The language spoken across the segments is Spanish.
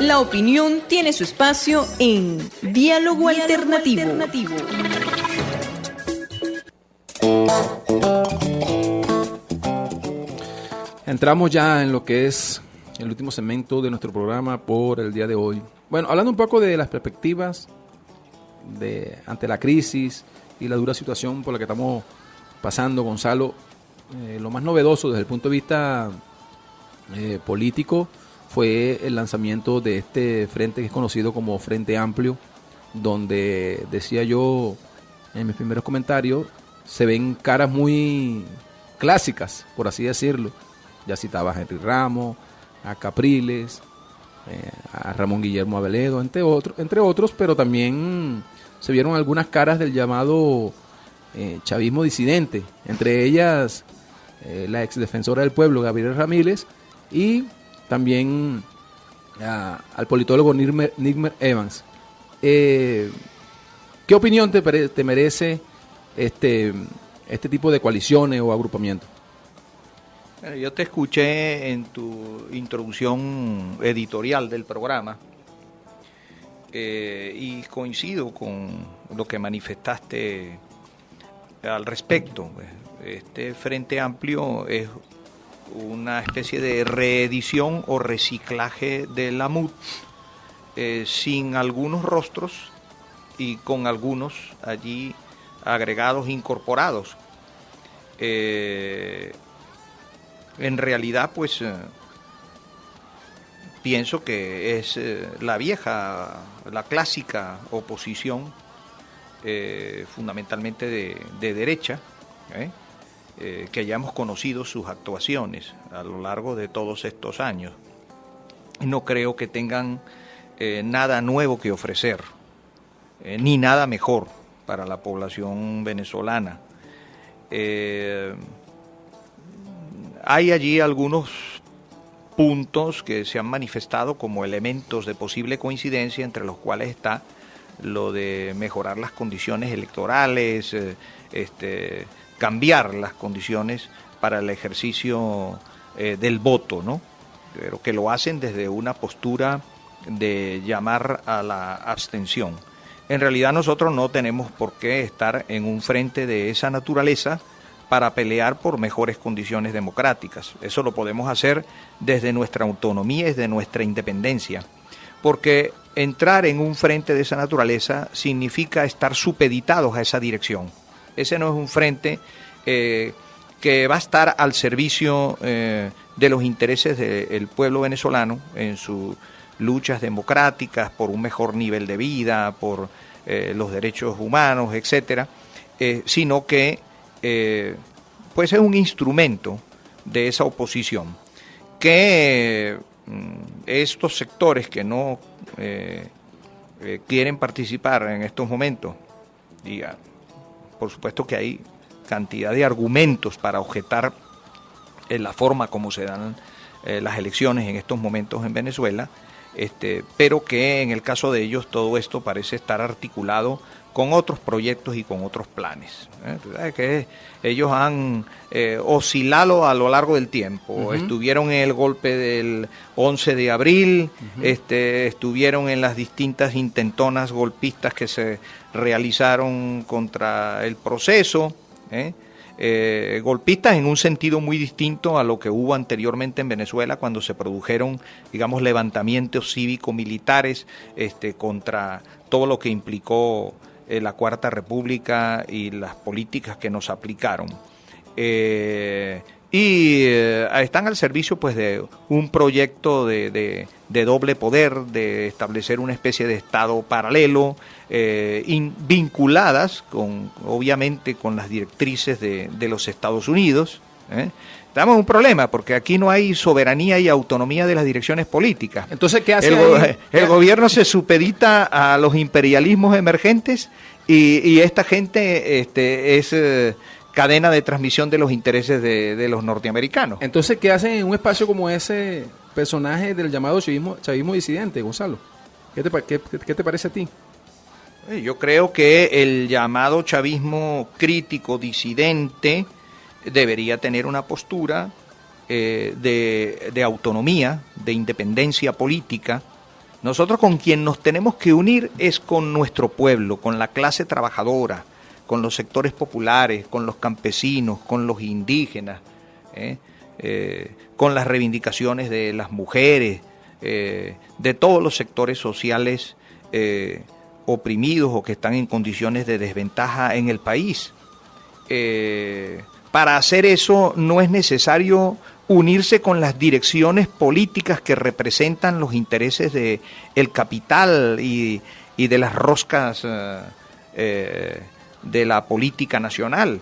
La opinión tiene su espacio en Diálogo Alternativo. Entramos ya en lo que es el último segmento de nuestro programa por el día de hoy. Bueno, hablando un poco de las perspectivas ante la crisis y la dura situación por la que estamos pasando, Gonzalo, lo más novedoso desde el punto de vista político fue el lanzamiento de este frente que es conocido como Frente Amplio, donde decía yo en mis primeros comentarios, se ven caras muy clásicas, por así decirlo. Ya citaba a Henry Ramos, a Capriles, a Ramón Guillermo Aveledo, entre otros, pero también se vieron algunas caras del llamado chavismo disidente, entre ellas la exdefensora del pueblo, Gabriela Ramírez, y también al politólogo Nigmer Evans. ¿Qué opinión te merece este tipo de coaliciones o agrupamientos? Bueno, yo te escuché en tu introducción editorial del programa y coincido con lo que manifestaste al respecto. Este Frente Amplio es una especie de reedición o reciclaje de la MUD, sin algunos rostros y con algunos allí agregados, incorporados. En realidad, pues, pienso que es la clásica oposición, fundamentalmente de derecha, que ya hemos conocido sus actuaciones a lo largo de todos estos años. No creo que tengan nada nuevo que ofrecer, ni nada mejor para la población venezolana. Hay allí algunos puntos que se han manifestado como elementos de posible coincidencia, entre los cuales está lo de mejorar las condiciones electorales, cambiar las condiciones para el ejercicio del voto, ¿no? Pero que lo hacen desde una postura de llamar a la abstención. En realidad nosotros no tenemos por qué estar en un frente de esa naturaleza para pelear por mejores condiciones democráticas. Eso lo podemos hacer desde nuestra autonomía y desde nuestra independencia, porque entrar en un frente de esa naturaleza significa estar supeditados a esa dirección. Ese no es un frente que va a estar al servicio de los intereses del pueblo venezolano en sus luchas democráticas por un mejor nivel de vida, por los derechos humanos, etcétera, sino que pues es un instrumento de esa oposición que estos sectores que no quieren participar en estos momentos, y por supuesto que hay cantidad de argumentos para objetar la forma como se dan las elecciones en estos momentos en Venezuela, pero que en el caso de ellos todo esto parece estar articulado con otros proyectos y con otros planes. Que ellos han oscilado a lo largo del tiempo. Uh-huh. Estuvieron en el golpe del 11 de abril, uh-huh. Estuvieron en las distintas intentonas golpistas que se realizaron contra el proceso, golpistas en un sentido muy distinto a lo que hubo anteriormente en Venezuela cuando se produjeron, digamos, levantamientos cívico-militares contra todo lo que implicó la Cuarta República y las políticas que nos aplicaron. Están al servicio pues de un proyecto de doble poder, de establecer una especie de Estado paralelo, vinculadas obviamente con las directrices de los Estados Unidos. Estamos en un problema porque aquí no hay soberanía y autonomía de las direcciones políticas. Entonces, ¿qué hace el gobierno se supedita a los imperialismos emergentes y esta gente es cadena de transmisión de los intereses de los norteamericanos. Entonces, ¿qué hacen en un espacio como ese personaje del llamado chavismo disidente, Gonzalo? ¿Qué te parece a ti? Yo creo que el llamado chavismo crítico disidente debería tener una postura de autonomía, de independencia política, Nosotros con quien nos tenemos que unir es con nuestro pueblo, con la clase trabajadora, con los sectores populares, con los campesinos, con los indígenas, con las reivindicaciones de las mujeres, de todos los sectores sociales oprimidos o que están en condiciones de desventaja en el país. Para hacer eso no es necesario unirse con las direcciones políticas que representan los intereses del capital y de las roscas de la política nacional.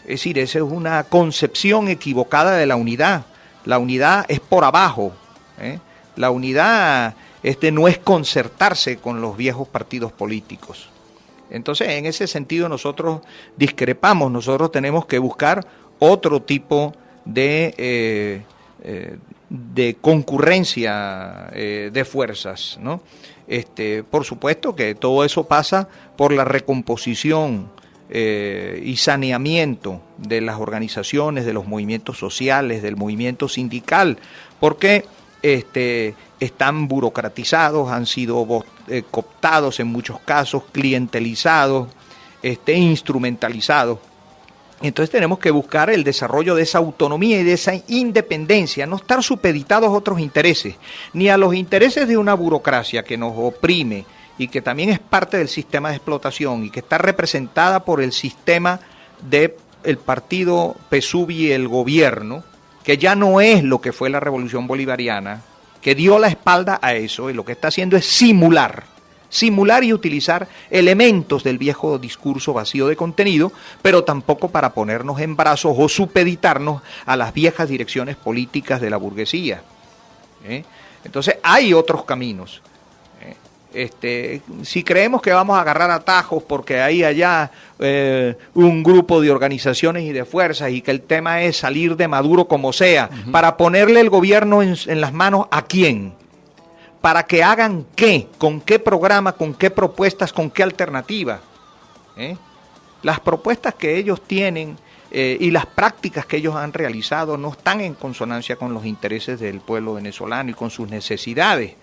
Es decir, esa es una concepción equivocada de la unidad. La unidad es por abajo, La unidad no es concertarse con los viejos partidos políticos. Entonces, en ese sentido nosotros discrepamos, nosotros tenemos que buscar otro tipo de concurrencia de fuerzas, ¿no? Por supuesto que todo eso pasa por la recomposición y saneamiento de las organizaciones, de los movimientos sociales, del movimiento sindical, porque están burocratizados, han sido cooptados en muchos casos, clientelizados, instrumentalizados. Entonces tenemos que buscar el desarrollo de esa autonomía y de esa independencia, no estar supeditados a otros intereses, ni a los intereses de una burocracia que nos oprime y que también es parte del sistema de explotación y que está representada por el sistema del partido PSUV y el gobierno, que ya no es lo que fue la Revolución Bolivariana, que dio la espalda a eso y lo que está haciendo es simular y utilizar elementos del viejo discurso vacío de contenido, pero tampoco para ponernos en brazos o supeditarnos a las viejas direcciones políticas de la burguesía. Entonces hay otros caminos. Si creemos que vamos a agarrar atajos porque hay allá un grupo de organizaciones y de fuerzas y que el tema es salir de Maduro como sea, para ponerle el gobierno en las manos ¿a quién? ¿Para que hagan qué? ¿Con qué programa? ¿Con qué propuestas? ¿Con qué alternativa? Las propuestas que ellos tienen y las prácticas que ellos han realizado no están en consonancia con los intereses del pueblo venezolano y con sus necesidades.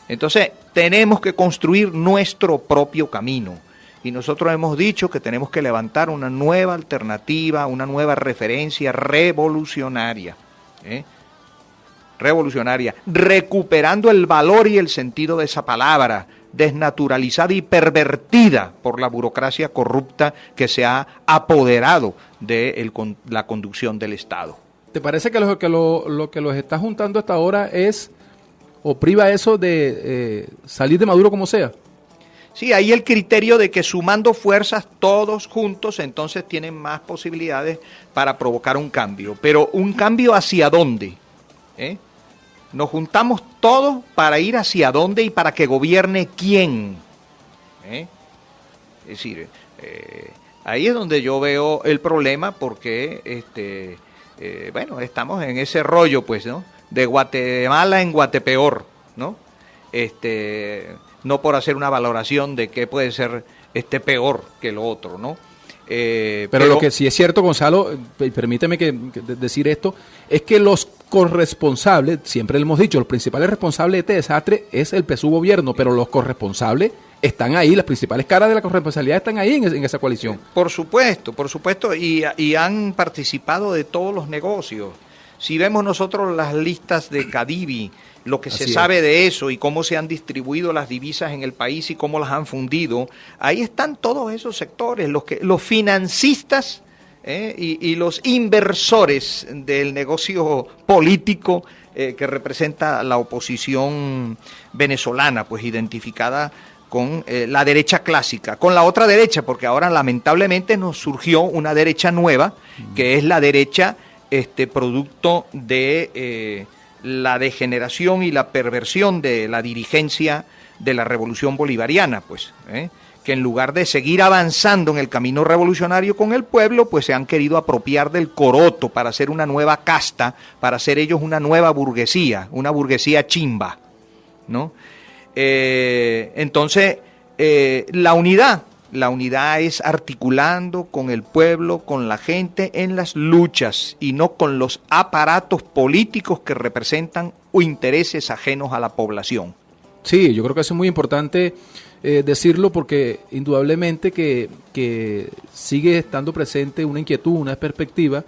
Entonces, tenemos que construir nuestro propio camino. Y nosotros hemos dicho que tenemos que levantar una nueva alternativa, una nueva referencia revolucionaria. Revolucionaria, recuperando el valor y el sentido de esa palabra, desnaturalizada y pervertida por la burocracia corrupta que se ha apoderado de la conducción del Estado. ¿Te parece que lo que los está juntando hasta ahora es o priva eso de salir de Maduro como sea? Sí, hay el criterio de que sumando fuerzas todos juntos entonces tienen más posibilidades para provocar un cambio. Pero ¿un cambio hacia dónde? Nos juntamos todos para ir hacia dónde y para que gobierne quién. Es decir, ahí es donde yo veo el problema porque, bueno, estamos en ese rollo, pues, ¿no? De Guatemala en Guatepeor, ¿no? No por hacer una valoración de qué puede ser peor que lo otro, ¿no? Pero lo que sí es cierto, Gonzalo, permíteme decir esto, es que los corresponsables, siempre le hemos dicho, los principales responsables de este desastre es el PSUV gobierno, pero los corresponsables están ahí, las principales caras de la corresponsabilidad están ahí en esa coalición. Por supuesto, y han participado de todos los negocios. Si vemos nosotros las listas de Cadivi, lo que se sabe de eso y cómo se han distribuido las divisas en el país y cómo las han fundido, ahí están todos esos sectores, los financistas y los inversores del negocio político que representa la oposición venezolana, pues identificada con la derecha clásica, con la otra derecha, porque ahora lamentablemente nos surgió una derecha nueva, que es la derecha producto de la degeneración y la perversión de la dirigencia de la revolución bolivariana, pues, que en lugar de seguir avanzando en el camino revolucionario con el pueblo, pues se han querido apropiar del coroto para hacer una nueva casta, para hacer ellos una nueva burguesía, una burguesía chimba, ¿no? Entonces, la unidad es articulando con el pueblo, con la gente en las luchas y no con los aparatos políticos que representan intereses ajenos a la población. Sí, yo creo que eso es muy importante decirlo porque indudablemente que sigue estando presente una inquietud, una perspectiva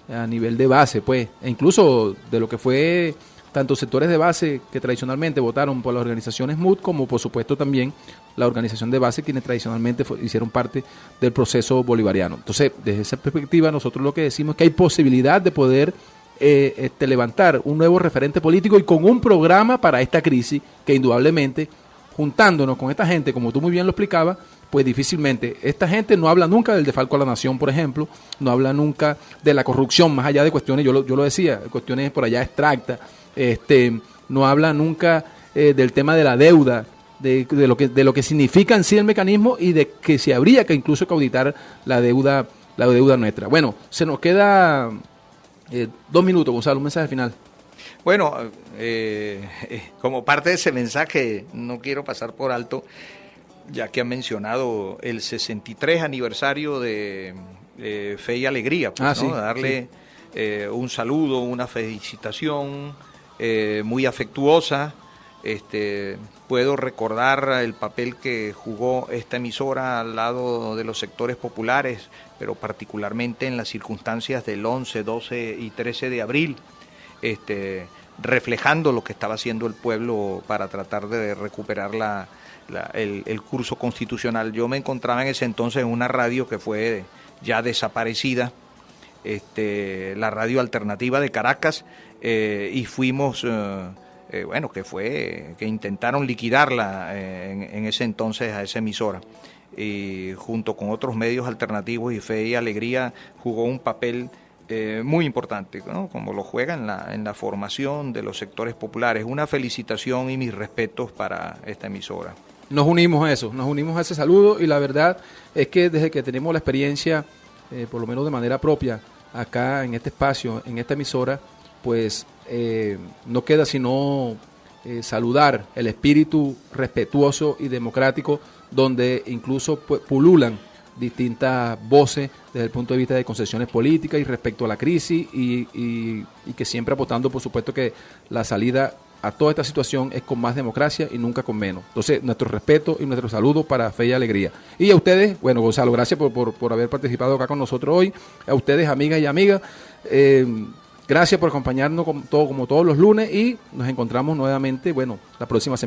a nivel de base, pues, e incluso de lo que fue tanto sectores de base que tradicionalmente votaron por las organizaciones MUD, como por supuesto también la organización de base quienes tradicionalmente hicieron parte del proceso bolivariano. Entonces, desde esa perspectiva, nosotros lo que decimos es que hay posibilidad de poder levantar un nuevo referente político y con un programa para esta crisis que indudablemente, juntándonos con esta gente, como tú muy bien lo explicabas, pues difícilmente, esta gente no habla nunca del desfalco a la nación, por ejemplo, no habla nunca de la corrupción, más allá de cuestiones, yo lo decía, cuestiones por allá extractas, no habla nunca del tema de la deuda, de lo que significa en sí el mecanismo y de que se habría que incluso auditar la deuda nuestra. Bueno, se nos queda 2 minutos, Gonzalo, un mensaje final. Bueno, como parte de ese mensaje, no quiero pasar por alto, ya que han mencionado el 63 aniversario de Fe y Alegría, pues, ¿no? Sí, darle un saludo, una felicitación muy afectuosa. Puedo recordar el papel que jugó esta emisora al lado de los sectores populares, pero particularmente en las circunstancias del 11, 12 y 13 de abril, reflejando lo que estaba haciendo el pueblo para tratar de recuperar el curso constitucional. Yo me encontraba en ese entonces en una radio que fue ya desaparecida, la radio alternativa de Caracas, y fuimos... que intentaron liquidarla en ese entonces a esa emisora, y junto con otros medios alternativos, y Fe y Alegría jugó un papel muy importante, ¿no? Como lo juega en la formación de los sectores populares. Una felicitación y mis respetos para esta emisora. Nos unimos a ese saludo, y la verdad es que desde que tenemos la experiencia, por lo menos de manera propia, acá en este espacio, en esta emisora, pues no queda sino saludar el espíritu respetuoso y democrático, donde incluso pues, pululan distintas voces desde el punto de vista de concesiones políticas y respecto a la crisis, y que siempre apostando, por supuesto, que la salida a toda esta situación es con más democracia y nunca con menos. Entonces, nuestro respeto y nuestro saludo para Fe y Alegría. Y a ustedes, bueno, Gonzalo, gracias por haber participado acá con nosotros hoy. A ustedes, amigas y amigas, gracias por acompañarnos como todos los lunes, y nos encontramos nuevamente, bueno, la próxima semana.